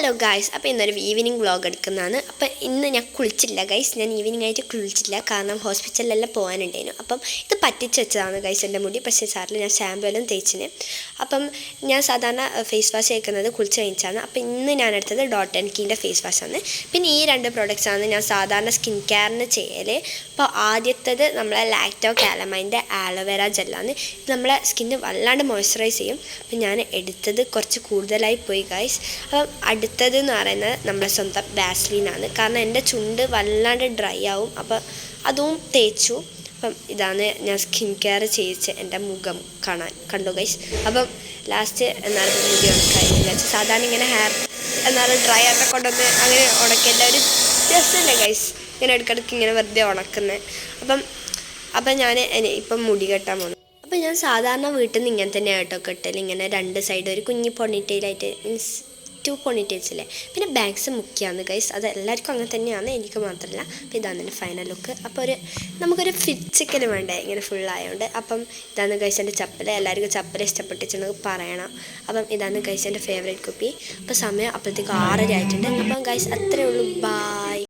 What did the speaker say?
Hello guys, അപ്പോൾ ഇന്നൊരു evening vlog എടുക്കുന്നതാണ്. അപ്പോൾ ഇന്ന് ഞാൻ കുളിച്ചില്ല ഗൈസ്, ഞാൻ ഈവനിങ് ആയിട്ട് കുളിച്ചില്ല, കാരണം ഹോസ്പിറ്റലിലെല്ലാം പോകാനുണ്ടായിരുന്നു. അപ്പം ഇത് പറ്റിച്ച് വെച്ചതാണ് ഗൈസ് എൻ്റെ മുടി, പക്ഷേ സാറിൽ ഞാൻ ഷാമ്പു എല്ലാം തേച്ചിന്. അപ്പം ഞാൻ സാധാരണ ഫേസ് വാഷ് തേക്കുന്നത് കുളിച്ച് കഴിഞ്ഞാണ്. അപ്പോൾ ഇന്ന് ഞാൻ എടുത്തത് ഡോട്ട് ആൻഡ് കീൻ്റെ ഫേസ് വാഷാണ്. പിന്നെ ഈ രണ്ട് പ്രോഡക്റ്റ്സാണ് ഞാൻ സാധാരണ സ്കിൻ കെയറിന് ചെയ്യൽ. അപ്പോൾ ആദ്യത്തേത് നമ്മളെ ലാക്ടോ കാലമൈൻ്റെ ആലോവേര ജെല്ലാണ്. ഇത് നമ്മളെ സ്കിന്ന് വല്ലാണ്ട് മോയ്സ്ചറൈസ് ചെയ്യും. അപ്പം ഞാൻ എടുത്തത് കുറച്ച് കൂടുതലായി പോയി ഗൈസ്. അപ്പം അടുത്തത് എന്ന് പറയുന്നത് നമ്മളെ സ്വന്തം വാസ്ലീനാണ്, കാരണം എൻ്റെ ചുണ്ട് വല്ലാണ്ട് ഡ്രൈ ആവും. അപ്പം അതും തേച്ചു. അപ്പം ഇതാണ് ഞാൻ സ്കിൻ കെയർ ചെയ്യിച്ച് എൻ്റെ മുഖം കണ്ടു ഗൈസ്. അപ്പം ലാസ്റ്റ് എന്നാലും മുടി ഉണക്കായി വിചാരിച്ചു. സാധാരണ ഇങ്ങനെ ഹെയർ എന്നാലും ഡ്രൈ ആയിട്ട് കൊണ്ടുവന്ന് അങ്ങനെ ഉണക്കേണ്ട ഒരു രസമില്ല ഗൈസ്, ഇങ്ങനെ ഇടയ്ക്കിടയ്ക്ക് ഇങ്ങനെ വെറുതെ ഉണക്കുന്നത്. അപ്പം ഞാൻ ഇപ്പം മുടി കെട്ടാൻ പോകുന്നു. അപ്പം ഞാൻ സാധാരണ വീട്ടിൽ നിന്ന് ഇങ്ങനെ തന്നെ ആയിട്ടോ കെട്ടൽ, ഇങ്ങനെ രണ്ട് സൈഡ് ഒരു കുഞ്ഞി പൊണിറ്റയിലായിട്ട്, മീൻസ് 2 പൊണിറ്റെയിൽസില്ലേ. പിന്നെ ബാഗ്സ് മുഖ്യമാണ് ഗൈസ്, അത് എല്ലാവർക്കും അങ്ങനെ തന്നെയാണ്, എനിക്ക് മാത്രമല്ല. അപ്പോൾ ഇതാണ് എൻ്റെ ഫൈനൽ ലുക്ക്. അപ്പോൾ നമുക്കൊരു ഫിറ്റ്സിക്കൽ വേണ്ടേ ഇങ്ങനെ ഫുള്ളായതുകൊണ്ട്. അപ്പം ഇതാണ് ഗൈസ് എൻ്റെ ചപ്പൽ. എല്ലാവർക്കും ചപ്പൽ ഇഷ്ടപ്പെട്ടിട്ടുണ്ടെങ്കിൽ പറയണം. അപ്പം ഇതാണ് ഗൈസ് എൻ്റെ ഫേവറേറ്റ് കുപ്പി. അപ്പോൾ സമയം അപ്പോഴത്തേക്ക് 6:30 ആയിട്ടുണ്ട്. അപ്പം ഗൈസ് അത്രയേ ഉള്ളൂ, ബായ്.